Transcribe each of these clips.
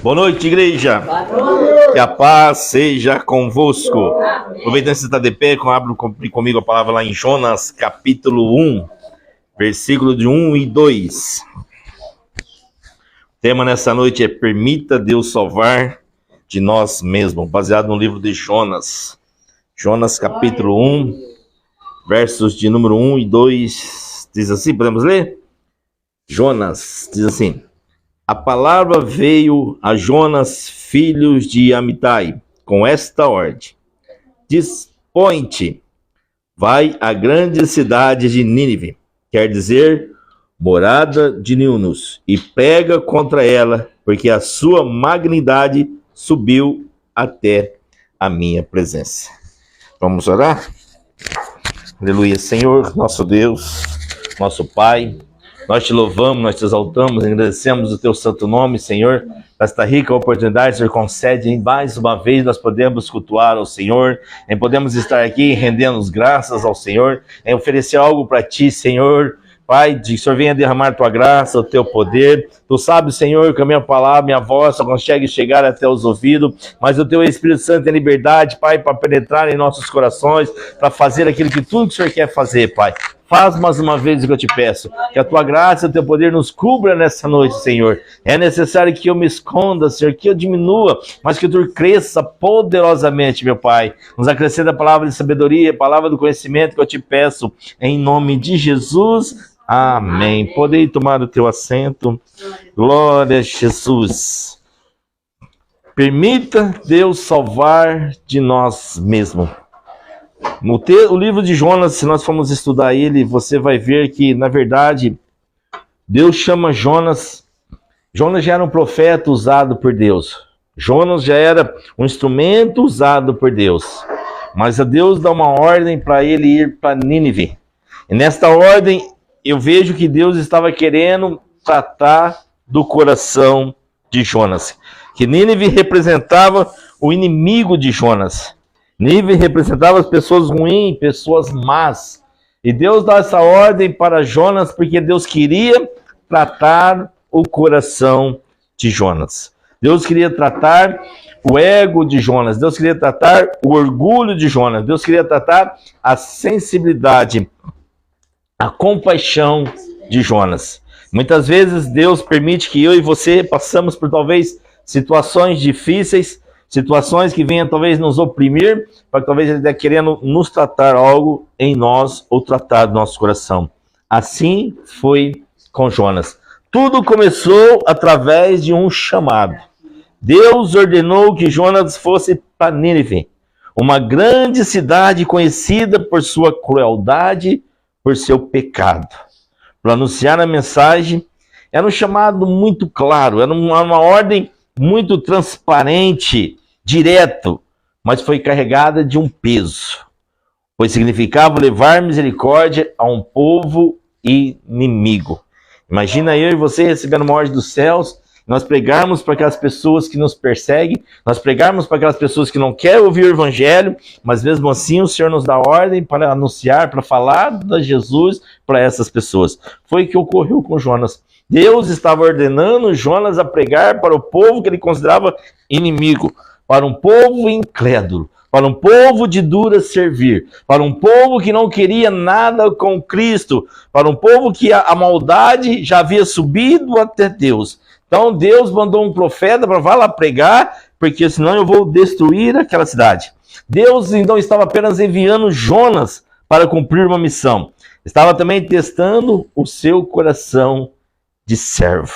Boa noite, igreja. Que a paz seja convosco. Aproveitando que você está de pé, abre comigo a palavra lá em Jonas, capítulo 1, versículo de 1 e 2. O tema nessa noite é Permita Deus salvar de nós mesmos, baseado no livro de Jonas. Jonas, capítulo 1, versos de número 1 e 2, diz assim, podemos ler? Jonas diz assim: a palavra veio a Jonas, filhos de Amitai, com esta ordem: dispõe-te, vai à grande cidade de Nínive, quer dizer, morada de Nínive, e prega contra ela, porque a sua malignidade subiu até a minha presença. Vamos orar? Aleluia. Senhor, nosso Deus, nosso Pai, nós te louvamos, nós te exaltamos, agradecemos o teu santo nome, Senhor, por esta rica oportunidade, Senhor, concede mais uma vez nós podemos cultuar ao Senhor, em podemos estar aqui rendendo graças ao Senhor, em oferecer algo para ti, Senhor. Pai, que o Senhor venha derramar a tua graça, o teu poder. Tu sabes, Senhor, que a minha palavra, minha voz só consegue chegar até os ouvidos, mas o teu Espírito Santo tem liberdade, Pai, para penetrar em nossos corações, para fazer aquilo que tudo que o Senhor quer fazer, Pai. Faz mais uma vez o que eu te peço, que a tua graça e o teu poder nos cubra nessa noite, Senhor. É necessário que eu me esconda, Senhor, que eu diminua, mas que tu cresça poderosamente, meu Pai. Nos acrescenta a palavra de sabedoria, a palavra do conhecimento que eu te peço, em nome de Jesus. Amém. Podem tomar o teu assento. Glória a Jesus. Permita Deus salvar de nós mesmos. O livro de Jonas, se nós formos estudar ele, você vai ver que, na verdade, Deus chama Jonas. Jonas já era um profeta usado por Deus. Jonas já era um instrumento usado por Deus. Mas a Deus dá uma ordem para ele ir para Nínive. E nesta ordem, eu vejo que Deus estava querendo tratar do coração de Jonas. Que Nínive representava o inimigo de Jonas. Nínive representava as pessoas ruins, pessoas más. E Deus dá essa ordem para Jonas porque Deus queria tratar o coração de Jonas. Deus queria tratar o ego de Jonas. Deus queria tratar o orgulho de Jonas. Deus queria tratar a sensibilidade, a compaixão de Jonas. Muitas vezes Deus permite que eu e você passamos por talvez situações difíceis, situações que venham talvez nos oprimir, para que talvez Ele esteja querendo nos tratar algo em nós ou tratar do nosso coração. Assim foi com Jonas. Tudo começou através de um chamado. Deus ordenou que Jonas fosse para Nínive, uma grande cidade conhecida por sua crueldade, por seu pecado. Para anunciar a mensagem, era um chamado muito claro, era uma ordem muito transparente, direto, mas foi carregada de um peso, pois significava levar misericórdia a um povo inimigo. Imagina eu e você recebendo uma ordem dos céus, nós pregarmos para aquelas pessoas que nos perseguem, nós pregarmos para aquelas pessoas que não querem ouvir o evangelho, mas mesmo assim o Senhor nos dá ordem para anunciar, para falar de Jesus para essas pessoas. Foi o que ocorreu com Jonas. Deus estava ordenando Jonas a pregar para o povo que ele considerava inimigo, para um povo incrédulo, para um povo de dura servir, para um povo que não queria nada com Cristo, para um povo que a maldade já havia subido até Deus. Então Deus mandou um profeta para lá pregar, porque senão eu vou destruir aquela cidade. Deus então estava apenas enviando Jonas para cumprir uma missão. Estava também testando o seu coração de servo.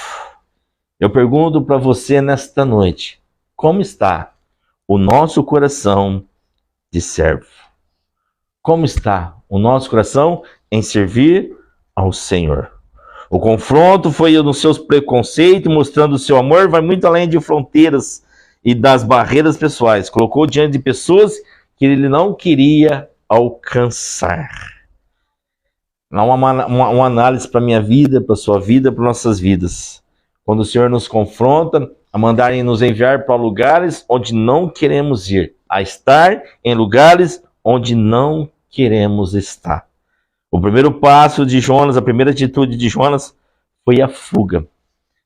Eu pergunto para você nesta noite, como está o nosso coração de servo? Como está o nosso coração em servir ao Senhor? O confronto foi nos seus preconceitos, mostrando o seu amor, vai muito além de fronteiras e das barreiras pessoais. Colocou diante de pessoas que ele não queria alcançar. Há uma análise para a minha vida, para a sua vida, para nossas vidas. Quando o Senhor nos confronta, a mandarem nos enviar para lugares onde não queremos ir, a estar em lugares onde não queremos estar. O primeiro passo de Jonas, a primeira atitude de Jonas foi a fuga.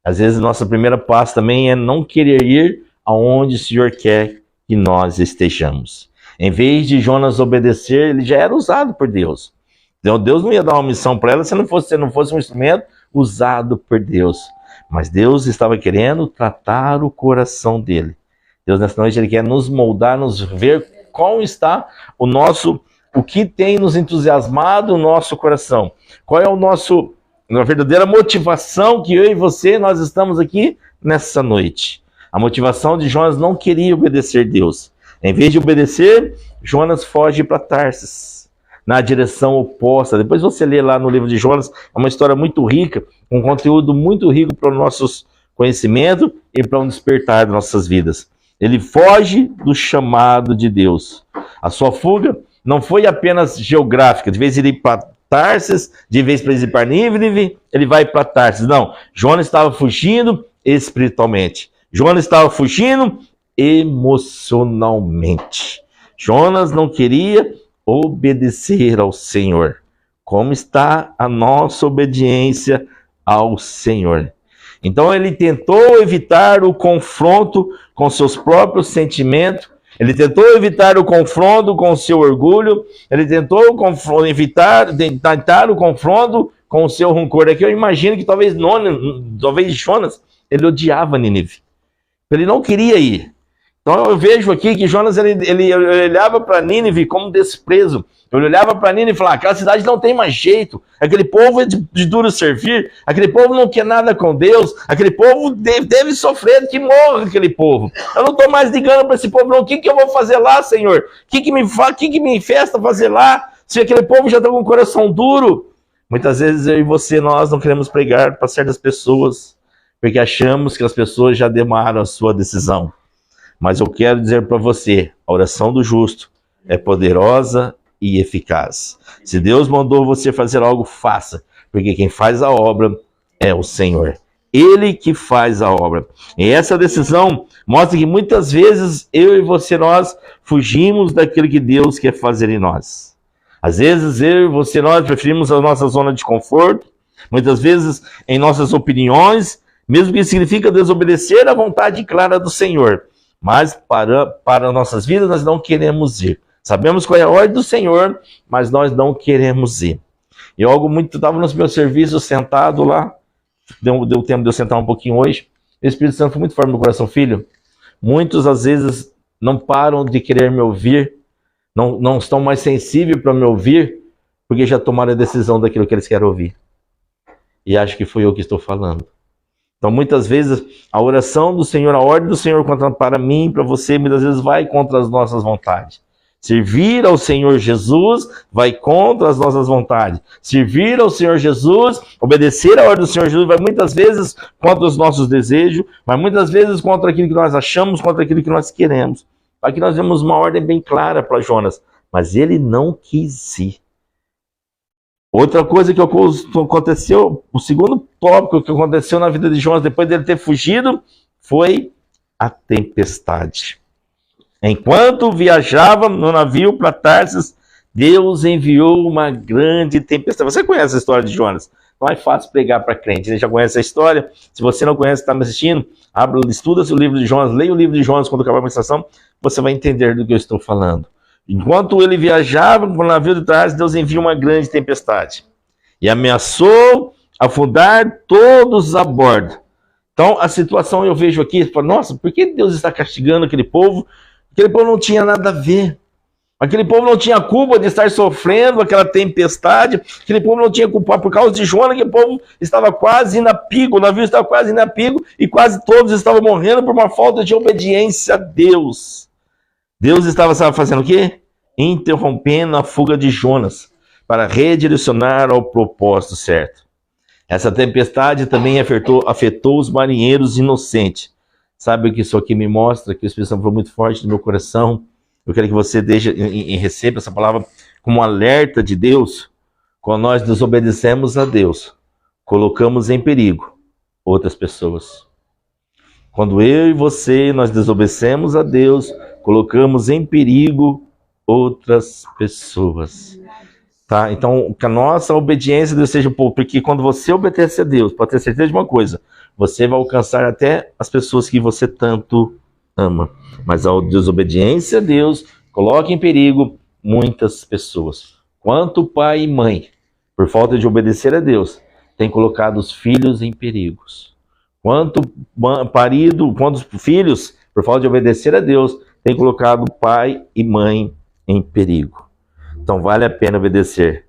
Às vezes, nossa primeira passo também é não querer ir aonde o Senhor quer que nós estejamos. Em vez de Jonas obedecer, ele já era usado por Deus. Então, Deus não ia dar uma missão para ela se não fosse um instrumento usado por Deus. Mas Deus estava querendo tratar o coração dele. Deus, nessa noite, ele quer nos moldar, nos ver qual está o que tem nos entusiasmado o nosso coração. Qual é a verdadeira motivação que eu e você, nós estamos aqui nessa noite. A motivação de Jonas não queria obedecer a Deus. Em vez de obedecer, Jonas foge para Tarsis, na direção oposta. Depois você lê lá no livro de Jonas, é uma história muito rica, um conteúdo muito rico para o nosso conhecimento e para um despertar das nossas vidas. Ele foge do chamado de Deus. A sua fuga não foi apenas geográfica, de vez ele ir para Tarsis, de vez para ir para Nínive, ele vai para Tarsis. Não, Jonas estava fugindo espiritualmente. Jonas estava fugindo emocionalmente. Jonas não queria obedecer ao Senhor. Como está a nossa obediência ao Senhor? Então ele tentou evitar o confronto com seus próprios sentimentos, ele tentou evitar o confronto com o seu orgulho, ele tentou evitar o confronto com o seu rancor. É que eu imagino que talvez Jonas, ele odiava Nínive. Ele não queria ir. Então eu vejo aqui que Jonas ele olhava para Nínive como desprezo. Ele olhava para Nínive e falava: aquela cidade não tem mais jeito, aquele povo é de duro servir, aquele povo não quer nada com Deus, aquele povo deve sofrer, que morra aquele povo. Eu não estou mais ligando para esse povo, não. O que eu vou fazer lá, Senhor? O que me festa fazer lá, se aquele povo já está com o coração duro? Muitas vezes eu e você, nós não queremos pregar para certas pessoas, porque achamos que as pessoas já demaram a sua decisão. Mas eu quero dizer para você, a oração do justo é poderosa e eficaz. Se Deus mandou você fazer algo, faça, porque quem faz a obra é o Senhor. Ele que faz a obra. E essa decisão mostra que muitas vezes eu e você, nós fugimos daquilo que Deus quer fazer em nós. Às vezes eu e você, nós preferimos a nossa zona de conforto, muitas vezes em nossas opiniões, mesmo que significa desobedecer à vontade clara do Senhor. Mas para nossas vidas nós não queremos ir. Sabemos qual é a ordem do Senhor, mas nós não queremos ir. E estava no meu serviço sentado lá, deu tempo de eu sentar um pouquinho hoje, o Espírito Santo foi muito forte no meu coração: filho, muitos às vezes não param de querer me ouvir, não estão mais sensíveis para me ouvir, porque já tomaram a decisão daquilo que eles querem ouvir. E acho que foi eu que estou falando. Então, muitas vezes, a oração do Senhor, a ordem do Senhor para mim, para você, muitas vezes vai contra as nossas vontades. Servir ao Senhor Jesus vai contra as nossas vontades. Servir ao Senhor Jesus, obedecer a ordem do Senhor Jesus, vai muitas vezes contra os nossos desejos, vai muitas vezes contra aquilo que nós achamos, contra aquilo que nós queremos. Aqui nós vemos uma ordem bem clara para Jonas, mas ele não quis ir. Outra coisa que aconteceu, o segundo tópico que aconteceu na vida de Jonas, depois dele ter fugido, foi a tempestade. Enquanto viajava no navio para Tarsis, Deus enviou uma grande tempestade. Você conhece a história de Jonas? Não é fácil pregar para crente, você já conhece a história. Se você não conhece, está me assistindo, estuda o livro de Jonas, leia o livro de Jonas quando acabar a ministração, você vai entender do que eu estou falando. Enquanto ele viajava no navio de Tarsis, Deus enviou uma grande tempestade e ameaçou afundar todos a bordo. Então, a situação eu vejo aqui, nossa, por que Deus está castigando aquele povo? Aquele povo não tinha nada a ver. Aquele povo não tinha culpa de estar sofrendo aquela tempestade. Aquele povo não tinha culpa por causa de Jonas, aquele povo estava quase indo a pico, o navio estava quase indo a pico e quase todos estavam morrendo por uma falta de obediência a Deus. Deus estava fazendo o quê? Interrompendo a fuga de Jonas para redirecionar ao propósito certo. Essa tempestade também afetou os marinheiros inocentes. Sabe o que isso aqui me mostra? Que a expressão foi muito forte no meu coração. Eu quero que você receba essa palavra como um alerta de Deus. Quando nós desobedecemos a Deus, colocamos em perigo outras pessoas. Quando eu e você, nós desobedecemos a Deus, colocamos em perigo outras pessoas. Tá? Então, que a nossa obediência a Deus seja um pouco, porque quando você obedece a Deus, pode ter certeza de uma coisa, você vai alcançar até as pessoas que você tanto ama. Mas a desobediência a Deus coloca em perigo muitas pessoas. Quanto pai e mãe, por falta de obedecer a Deus, tem colocado os filhos em perigos. Quantos filhos, por falta de obedecer a Deus, tem colocado pai e mãe em perigo. Então vale a pena obedecer.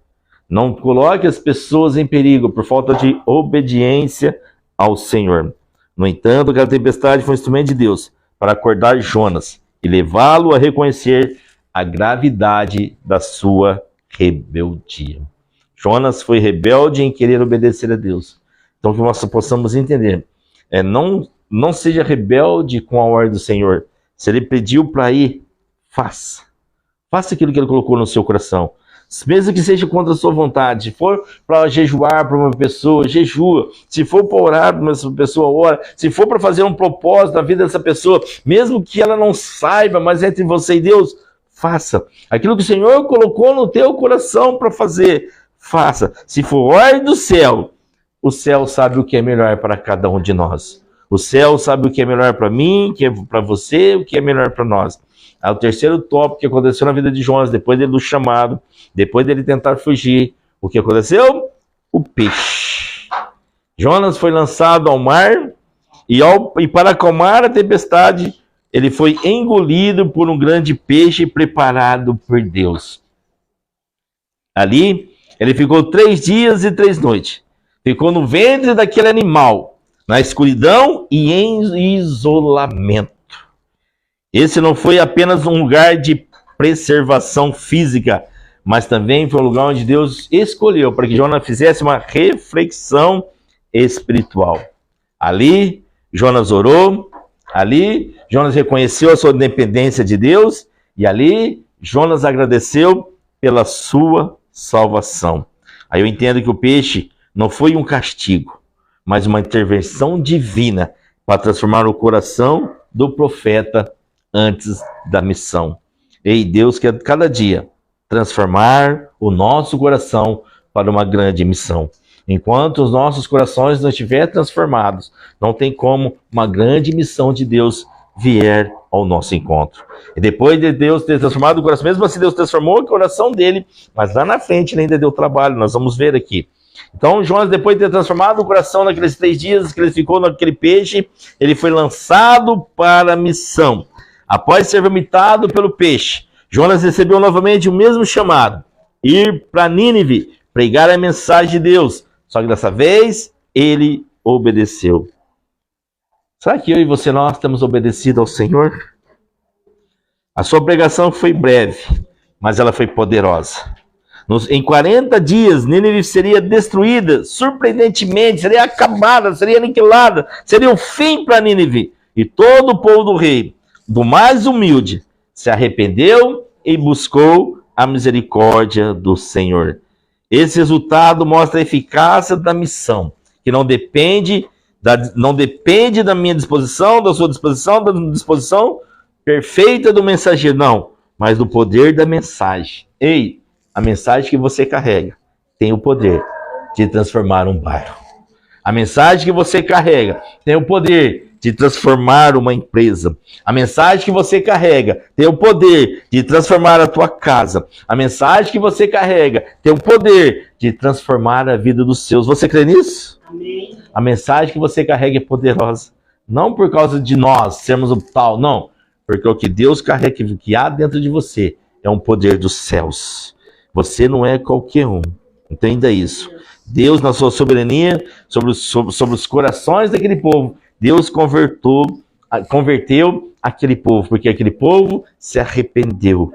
Não coloque as pessoas em perigo por falta de obediência ao Senhor. No entanto, aquela tempestade foi um instrumento de Deus para acordar Jonas e levá-lo a reconhecer a gravidade da sua rebeldia. Jonas foi rebelde em querer obedecer a Deus. Então que nós possamos entender, não seja rebelde com a ordem do Senhor. Se Ele pediu para ir, faça. Faça aquilo que Ele colocou no seu coração. Mesmo que seja contra a sua vontade. Se for para jejuar para uma pessoa, jejua. Se for para orar para uma pessoa, ora. Se for para fazer um propósito na vida dessa pessoa, mesmo que ela não saiba, mas entre você e Deus, faça. Aquilo que o Senhor colocou no teu coração para fazer, faça. Se for ordem do céu, o céu sabe o que é melhor para cada um de nós. O céu sabe o que é melhor para mim, o que é para você, o que é melhor para nós. O terceiro tópico que aconteceu na vida de Jonas, depois dele do chamado, depois dele tentar fugir, o que aconteceu? O peixe. Jonas foi lançado ao mar e para acalmar a tempestade, ele foi engolido por um grande peixe preparado por Deus. Ali, ele ficou 3 dias e 3 noites. Ficou no ventre daquele animal, na escuridão e em isolamento. Esse não foi apenas um lugar de preservação física, mas também foi um lugar onde Deus escolheu para que Jonas fizesse uma reflexão espiritual. Ali, Jonas orou, ali, Jonas reconheceu a sua dependência de Deus, e ali, Jonas agradeceu pela sua salvação. Aí eu entendo que o peixe não foi um castigo, mas uma intervenção divina para transformar o coração do profeta antes da missão. Ei, Deus quer cada dia transformar o nosso coração para uma grande missão. Enquanto os nossos corações não estiverem transformados, não tem como uma grande missão de Deus vier ao nosso encontro. E depois de Deus ter transformado o coração, mesmo assim Deus transformou o coração dele, mas lá na frente ele ainda deu trabalho, nós vamos ver aqui. Então Jonas, depois de ter transformado o coração naqueles 3 dias que ele ficou naquele peixe, ele foi lançado para a missão. Após ser vomitado pelo peixe, Jonas recebeu novamente o mesmo chamado: ir para Nínive, pregar a mensagem de Deus. Só que dessa vez, ele obedeceu. Será que eu e você, nós temos obedecido ao Senhor? A sua pregação foi breve, mas ela foi poderosa. Em 40 dias, Nínive seria destruída, surpreendentemente, seria acabada, seria aniquilada, seria o fim para Nínive. E todo o povo do rei, do mais humilde, se arrependeu e buscou a misericórdia do Senhor. Esse resultado mostra a eficácia da missão, que não depende da minha disposição, da sua disposição, da disposição perfeita do mensageiro, não, mas do poder da mensagem. Ei, a mensagem que você carrega tem o poder de transformar um bairro. A mensagem que você carrega tem o poder de transformar uma empresa. A mensagem que você carrega tem o poder de transformar a tua casa. A mensagem que você carrega tem o poder de transformar a vida dos seus. Você crê nisso? Amém. A mensagem que você carrega é poderosa. Não por causa de nós sermos o tal, não. Porque o que Deus carrega, o que há dentro de você, é um poder dos céus. Você não é qualquer um. Entenda isso. Deus, na sua soberania, sobre os corações daquele povo, Deus converteu aquele povo, porque aquele povo se arrependeu.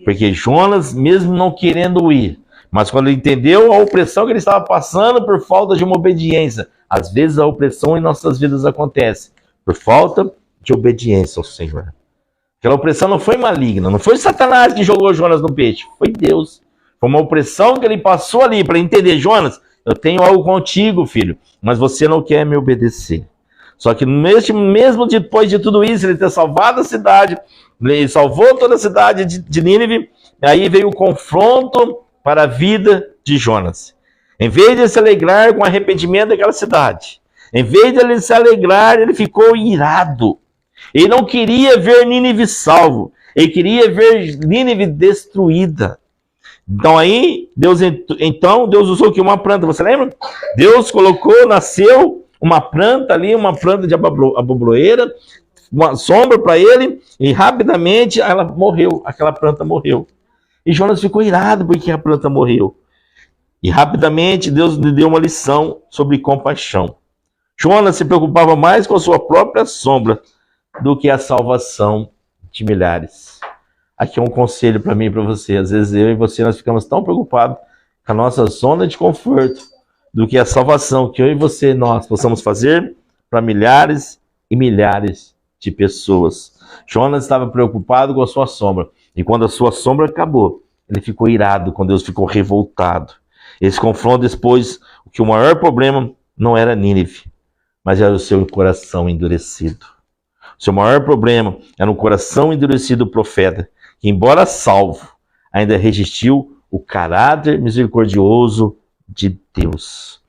Porque Jonas, mesmo não querendo ir, mas quando ele entendeu a opressão que ele estava passando por falta de uma obediência, às vezes a opressão em nossas vidas acontece por falta de obediência ao Senhor. Aquela opressão não foi maligna, não foi Satanás que jogou Jonas no peixe, foi Deus. Foi uma opressão que ele passou ali para entender: Jonas, eu tenho algo contigo, filho, mas você não quer me obedecer. Só que mesmo depois de tudo isso, ele ter salvado a cidade, ele salvou toda a cidade de Nínive, e aí veio o confronto para a vida de Jonas. Em vez de se alegrar com o arrependimento daquela cidade, Em vez de ele se alegrar, ele ficou irado. Ele não queria ver Nínive salvo. Ele queria ver Nínive destruída. Então aí, Deus usou aqui uma planta, você lembra? Deus nasceu uma planta ali, uma planta de abobroeira, uma sombra para ele, e rapidamente ela morreu, aquela planta morreu. E Jonas ficou irado porque a planta morreu. E rapidamente Deus lhe deu uma lição sobre compaixão. Jonas se preocupava mais com a sua própria sombra do que a salvação de milhares. Aqui é um conselho para mim e para você. Às vezes eu e você nós ficamos tão preocupados com a nossa zona de conforto do que a salvação que eu e você nós possamos fazer para milhares e milhares de pessoas. Jonas estava preocupado com a sua sombra. E quando a sua sombra acabou, ele ficou irado, quando Deus ficou revoltado. Esse confronto expôs que o maior problema não era Nínive, mas era o seu coração endurecido. O seu maior problema era o coração endurecido do profeta, que, embora salvo, ainda resistiu o caráter misericordioso de Deus.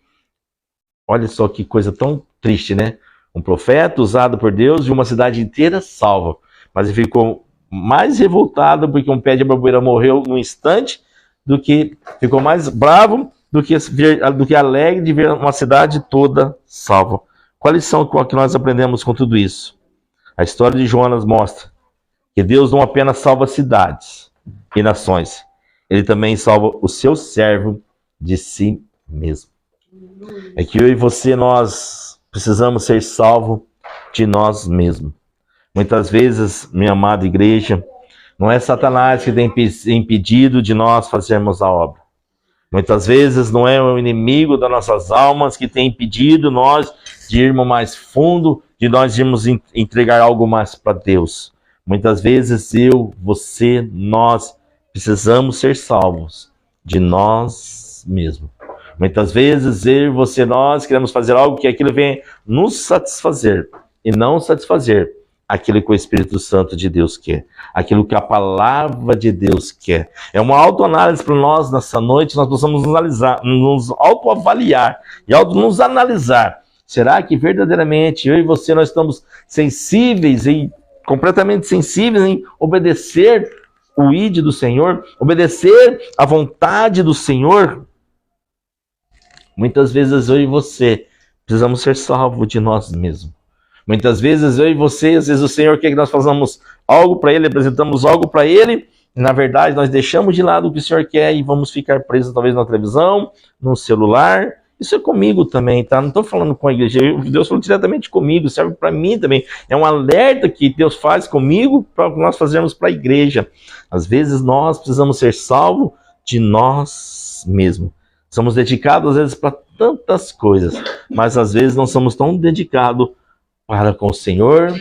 Olha só que coisa tão triste, né? Um profeta usado por Deus e uma cidade inteira salva, mas ele ficou mais revoltado porque um pé de abobreira morreu num instante, do que ficou mais bravo do que alegre de ver uma cidade toda salva. Qual a lição que nós aprendemos com tudo isso? A história de Jonas mostra que Deus não apenas salva cidades e nações, ele também salva o seu servo de si mesmo. É que eu e você, nós precisamos ser salvos de nós mesmos. Muitas vezes, minha amada igreja, não é Satanás que tem impedido de nós fazermos a obra. Muitas vezes não é o inimigo das nossas almas que tem impedido nós de irmos mais fundo, de nós irmos entregar algo mais para Deus. Muitas vezes eu, você, nós precisamos ser salvos de nós mesmos. Muitas vezes eu, você, nós queremos fazer algo que aquilo venha nos satisfazer e não satisfazer aquilo que o Espírito Santo de Deus quer, aquilo que a palavra de Deus quer. É uma autoanálise para nós nessa noite, nós possamos nos autoavaliar e nos analisar. Será que verdadeiramente eu e você nós estamos sensíveis e completamente sensíveis em obedecer o ID do Senhor, obedecer a vontade do Senhor? Muitas vezes eu e você precisamos ser salvos de nós mesmos. Muitas vezes eu e você, às vezes o Senhor quer que nós façamos algo para Ele, apresentamos algo para Ele, e na verdade nós deixamos de lado o que o Senhor quer e vamos ficar presos talvez na televisão, no celular. Isso é comigo também, tá? Não estou falando com a igreja, Deus falou diretamente comigo, serve para mim também. É um alerta que Deus faz comigo para nós fazermos para a igreja. Às vezes nós precisamos ser salvos de nós mesmos. Somos dedicados às vezes para tantas coisas, mas às vezes não somos tão dedicados para com o Senhor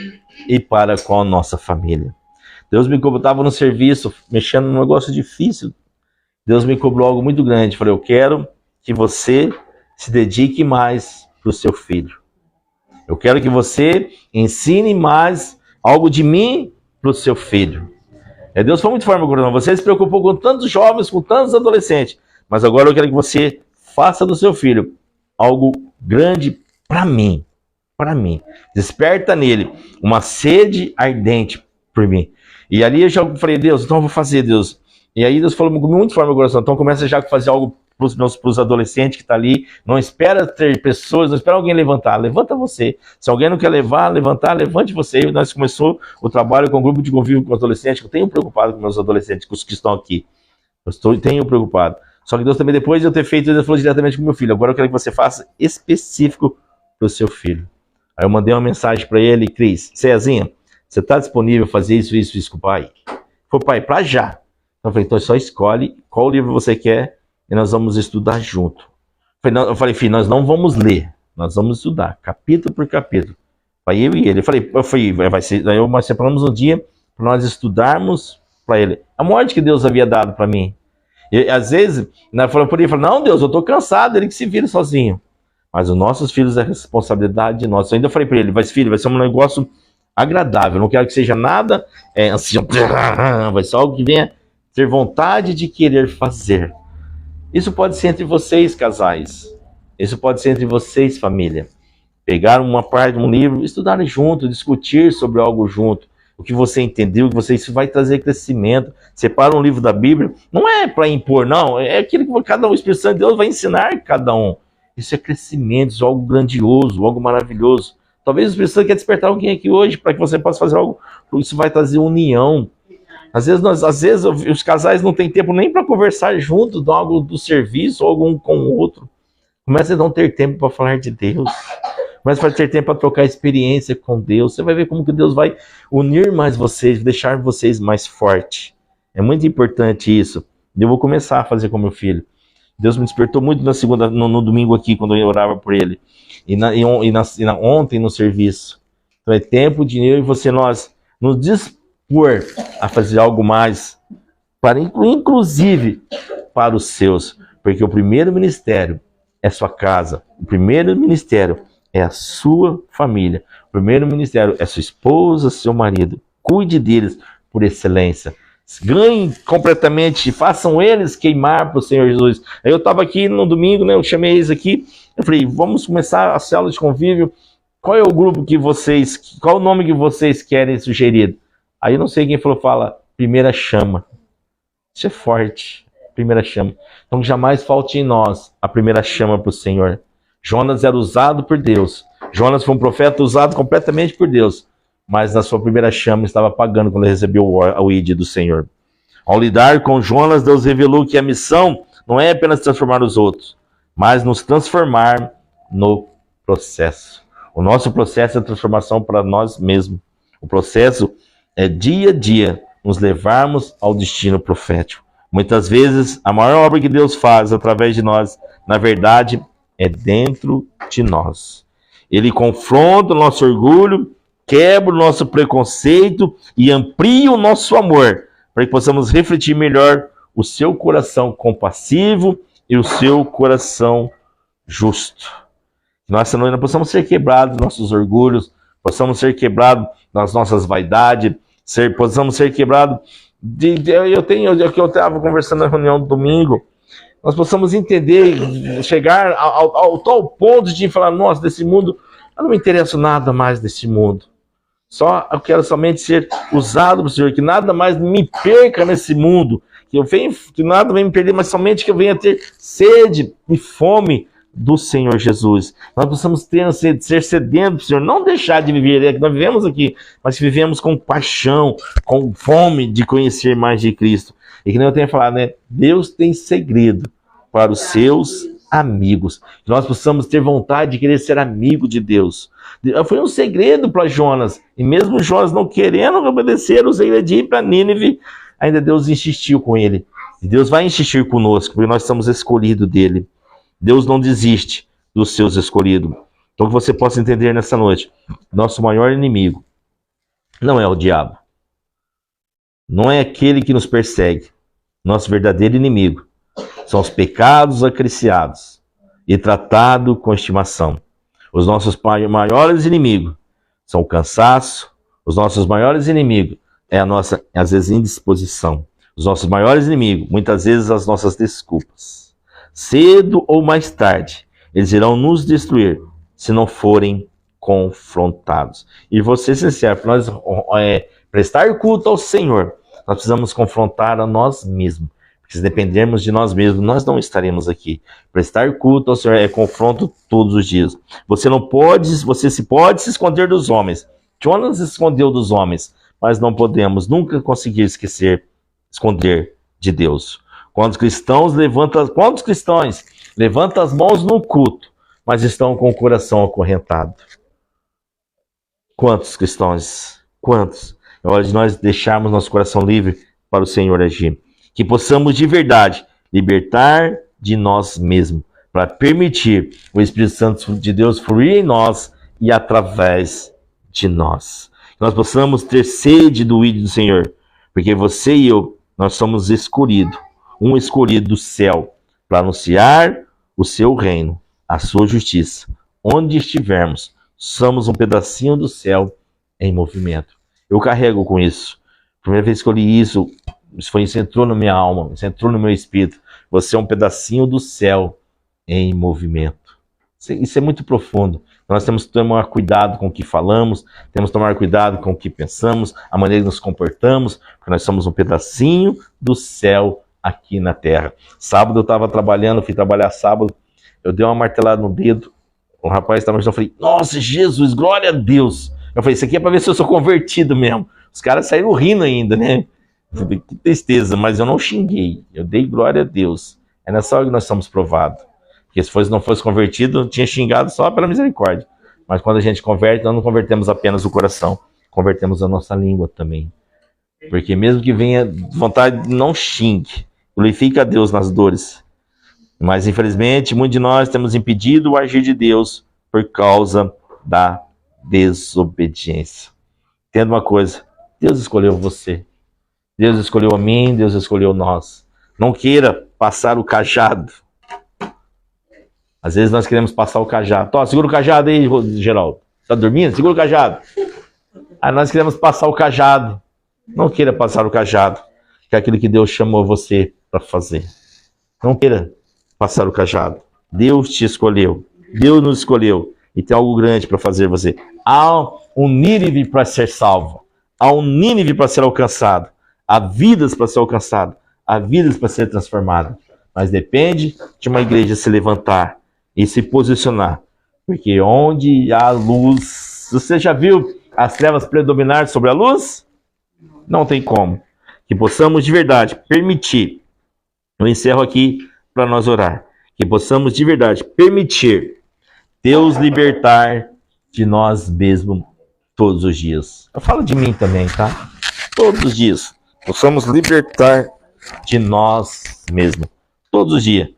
e para com a nossa família. Deus me cobrou, estava no serviço, mexendo num negócio difícil. Deus me cobrou algo muito grande. Falei, eu quero que você se dedique mais para o seu filho. Eu quero que você ensine mais algo de mim para o seu filho. Deus foi muito forte, meu coração. Você se preocupou com tantos jovens, com tantos adolescentes. Mas agora eu quero que você faça do seu filho algo grande para mim. Para mim. Desperta nele uma sede ardente por mim. E ali eu já falei, Deus, então eu vou fazer, Deus. E aí Deus falou muito forte no meu coração. Então começa já a fazer algo para os adolescentes que estão ali. Não espera ter pessoas, não espera alguém levantar. Levanta você. Se alguém não quer levantar, levante você. E nós começou o trabalho com um grupo de convívio com os adolescentes. Eu tenho preocupado com meus adolescentes, com os que estão aqui. Tenho preocupado. Só que Deus também, depois de eu ter feito, Deus falou diretamente com o meu filho. Agora eu quero que você faça específico para o seu filho. Aí eu mandei uma mensagem para ele, Cris, Cezinha, você está disponível a fazer isso com o pai? Falei, pai, para já. Então eu falei, então só escolhe qual livro você quer e nós vamos estudar junto. Eu falei, filho, nós não vamos ler, nós vamos estudar, capítulo por capítulo. Aí eu e ele, eu falei, nós separamos um dia para nós estudarmos para ele. A morte que Deus havia dado para mim. E às vezes, eu falei, não, Deus, eu estou cansado, ele que se vira sozinho. Mas os nossos filhos é responsabilidade de nós. Eu ainda falei para ele, filho, vai ser um negócio agradável. Não quero que seja nada assim, vai ser algo que venha ter vontade de querer fazer. Isso pode ser entre vocês, casais. Isso pode ser entre vocês, família. pegar uma parte de um livro, estudar junto, discutir sobre algo junto. O que você entendeu, isso vai trazer crescimento. Separa um livro da Bíblia, não é para impor, não. É aquilo que cada um, o Espírito Santo de Deus vai ensinar cada um. Isso é crescimento, isso é algo grandioso, algo maravilhoso. Talvez o Espírito Santo quer despertar alguém aqui hoje para que você possa fazer algo. Isso vai trazer união. Às vezes os casais não têm tempo nem para conversar junto de algo do serviço, ou algo um com o outro. Começa a não ter tempo para falar de Deus. Começa a ter tempo para trocar experiência com Deus. Você vai ver como que Deus vai unir mais vocês, deixar vocês mais fortes. É muito importante isso. Eu vou começar a fazer com meu filho. Deus me despertou muito no domingo aqui, quando eu orava por ele. Ontem no serviço. Então é tempo de eu e você, nós nos dispor a fazer algo mais, inclusive para os seus. Porque o primeiro ministério é sua casa. O primeiro ministério é a sua família. O primeiro ministério é sua esposa, seu marido. Cuide deles por excelência. Ganhem completamente, façam eles queimar para o Senhor Jesus. Aí eu estava aqui no domingo, né? Eu chamei eles aqui. Eu falei, vamos começar a célula de convívio. Qual é o grupo que vocês, qual o nome que vocês querem sugerir? Aí eu não sei quem fala, primeira chama. Isso é forte, primeira chama. Então jamais falte em nós a primeira chama para o Senhor. Jonas era usado por Deus. Jonas foi um profeta usado completamente por Deus. Mas na sua primeira chama estava apagando quando ele recebeu o ID do Senhor. Ao lidar com Jonas, Deus revelou que a missão não é apenas transformar os outros, mas nos transformar no processo. O nosso processo é transformação para nós mesmos. O processo é dia a dia nos levarmos ao destino profético. Muitas vezes, a maior obra que Deus faz através de nós, na verdade, é dentro de nós. Ele confronta o nosso orgulho, quebra o nosso preconceito e amplia o nosso amor, para que possamos refletir melhor o seu coração compassivo e o seu coração justo. Nós não possamos ser quebrados dos nossos orgulhos, possamos ser quebrados das nossas vaidades, possamos ser quebrados eu estava conversando na reunião do domingo, nós possamos entender, chegar ao tal ponto de falar, nossa, desse mundo, eu não me interesso nada mais desse mundo. Eu quero somente ser usado pelo Senhor, que nada mais me perca nesse mundo, que nada venha me perder, mas somente que eu venha ter sede e fome do Senhor Jesus. Nós precisamos ser sedentos, Senhor, não deixar de viver, é que nós vivemos aqui, mas que vivemos com paixão, com fome de conhecer mais de Cristo. E que nem eu tenho falado, né? Deus tem segredo para os seus amigos. Que nós possamos ter vontade de querer ser amigo de Deus. Foi um segredo para Jonas, e mesmo Jonas não querendo obedecer o segredo de ir para Nínive, ainda Deus insistiu com ele. E Deus vai insistir conosco, porque nós somos escolhidos dele. Deus não desiste dos seus escolhidos. Então que você possa entender nessa noite, nosso maior inimigo não é o diabo. Não é aquele que nos persegue. Nosso verdadeiro inimigo são os pecados acariciados e tratados com estimação. Os nossos maiores inimigos são o cansaço. Os nossos maiores inimigos é a nossa, às vezes, indisposição. Os nossos maiores inimigos, muitas vezes, as nossas desculpas. Cedo ou mais tarde, eles irão nos destruir se não forem confrontados. E vou ser sincero, para nós prestar culto ao Senhor, nós precisamos confrontar a nós mesmos. Porque se dependermos de nós mesmos, nós não estaremos aqui. Prestar culto ao Senhor é confronto todos os dias. Você pode se esconder dos homens. Jonas se escondeu dos homens, mas não podemos nunca conseguir esconder de Deus. Quantos cristãos levantam as mãos no culto, mas estão com o coração acorrentado? Quantos cristãos? Quantos? É hora de nós deixarmos nosso coração livre para o Senhor agir. Que possamos de verdade libertar de nós mesmos, para permitir o Espírito Santo de Deus fluir em nós e através de nós. Que nós possamos ter sede do ID do Senhor, porque você e eu, nós somos escolhidos. Um escolhido do céu, para anunciar o seu reino, a sua justiça. Onde estivermos, somos um pedacinho do céu em movimento. Eu carrego com isso. Primeira vez que eu li isso entrou na minha alma, isso entrou no meu espírito. Você é um pedacinho do céu em movimento. Isso é muito profundo. Nós temos que tomar cuidado com o que falamos, temos que tomar cuidado com o que pensamos, a maneira que nos comportamos, porque nós somos um pedacinho do céu aqui na terra. Sábado eu estava trabalhando, fui trabalhar sábado, eu dei uma martelada no dedo, o rapaz estava eu falei, nossa, Jesus, glória a Deus. Eu falei, isso aqui é para ver se eu sou convertido mesmo. Os caras saíram rindo ainda, né? Que tristeza, mas eu não xinguei, eu dei glória a Deus. É nessa hora que nós somos provados. Porque se não fosse convertido, eu tinha xingado só pela misericórdia. Mas quando a gente converte, nós não convertemos apenas o coração, convertemos a nossa língua também. Porque mesmo que venha vontade, não xingue, glorifica a Deus nas dores. Mas infelizmente, muitos de nós temos impedido o agir de Deus por causa da desobediência. Entenda uma coisa, Deus escolheu você. Deus escolheu a mim, Deus escolheu nós. Não queira passar o cajado. Às vezes nós queremos passar o cajado. Tó, segura o cajado aí, Geraldo. Tá dormindo? Segura o cajado. Aí nós queremos passar o cajado. Não queira passar o cajado, que é aquilo que Deus chamou você para fazer. Não queira passar o cajado. Deus te escolheu. Deus nos escolheu. E tem algo grande para fazer você. Há um Nínive para ser salvo. Há um Nínive para ser alcançado. Há vidas para ser alcançado. Há vidas para ser transformadas. Mas depende de uma igreja se levantar e se posicionar. Porque onde há luz... Você já viu as trevas predominar sobre a luz? Não tem como. Que possamos de verdade permitir. Eu encerro aqui para nós orar. Que possamos de verdade permitir Deus libertar de nós mesmos todos os dias. Eu falo de mim também, tá? Todos os dias. Possamos libertar de nós mesmos. Todos os dias.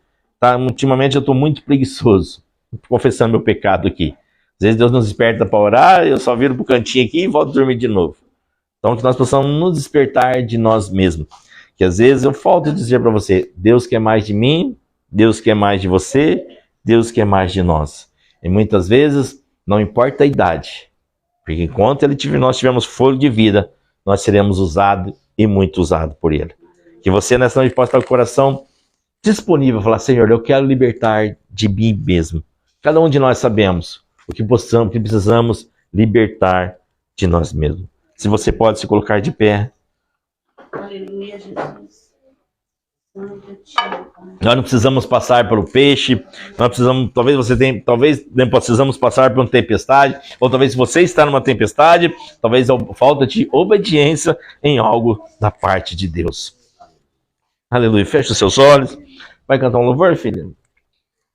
Tá? Ultimamente eu estou muito preguiçoso. Estou confessando meu pecado aqui. Às vezes Deus nos desperta para orar, eu só viro para o cantinho aqui e volto a dormir de novo. Então que nós possamos nos despertar de nós mesmos. Que às vezes eu falto dizer para você, Deus quer mais de mim, Deus quer mais de você, Deus quer mais de nós. E muitas vezes não importa a idade. Porque enquanto nós tivermos fôlego de vida, nós seremos usados e muito usados por Ele. Que você nessa noite possa estar com o coração disponível, falar, Senhor, eu quero libertar de mim mesmo. Cada um de nós sabemos o que precisamos libertar de nós mesmos. Se você pode se colocar de pé. Aleluia, Jesus. Nós não precisamos passar pelo peixe, nós precisamos, talvez não precisamos passar por uma tempestade, ou talvez se você está numa tempestade, talvez falta de obediência em algo da parte de Deus. Aleluia. Feche os seus olhos. Vai cantar um louvor, filha?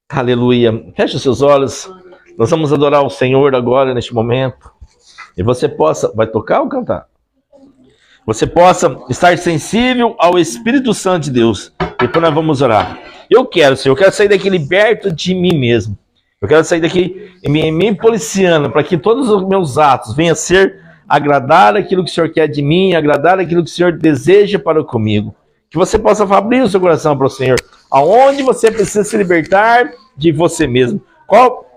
Aleluia. Feche os seus olhos. Nós vamos adorar o Senhor agora, neste momento. E você possa... Vai tocar ou cantar? Você possa estar sensível ao Espírito Santo de Deus. Depois nós vamos orar. Eu quero, Senhor, eu quero sair daqui liberto de mim mesmo. Eu quero sair daqui me policiando, para que todos os meus atos venham a ser agradar aquilo que o Senhor quer de mim, agradar aquilo que o Senhor deseja para comigo. Que você possa abrir o seu coração para o Senhor. Aonde você precisa se libertar de você mesmo. Qual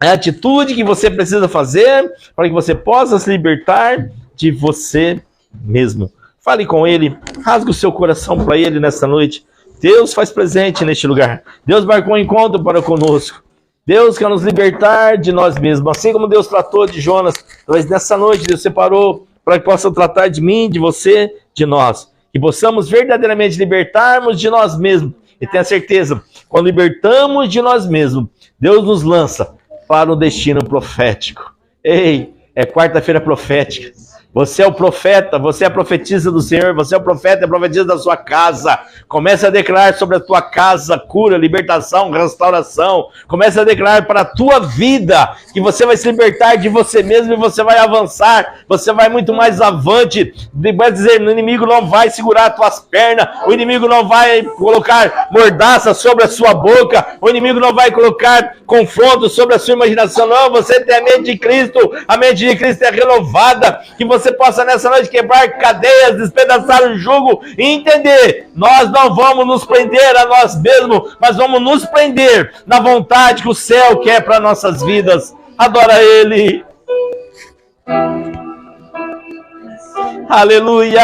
é a atitude que você precisa fazer para que você possa se libertar de você mesmo. Fale com Ele. Rasgue o seu coração para Ele nessa noite. Deus faz presente neste lugar. Deus marcou um encontro para conosco. Deus quer nos libertar de nós mesmos. Assim como Deus tratou de Jonas. Talvez nessa noite Deus separou para que possa tratar de mim, de você, de nós. Que possamos verdadeiramente libertarmos de nós mesmos. E tenha certeza, quando libertamos de nós mesmos, Deus nos lança para o destino profético. Ei, é quarta-feira profética. Você é o profeta, você é a profetisa do Senhor, você é o profeta e a profetisa da sua casa. Comece a declarar sobre a tua casa cura, libertação, restauração. Comece a declarar para a tua vida que você vai se libertar de você mesmo e você vai avançar. Você vai muito mais avante. Vai dizer, o inimigo não vai segurar as tuas pernas, o inimigo não vai colocar mordaça sobre a sua boca, o inimigo não vai colocar confronto sobre a sua imaginação. Não, você tem a mente de Cristo, a mente de Cristo é renovada. Que você possa nessa noite quebrar cadeias, despedaçar o jugo e entender, nós não vamos nos prender a nós mesmos, mas vamos nos prender na vontade que o céu quer para nossas vidas. Adora Ele. Aleluia.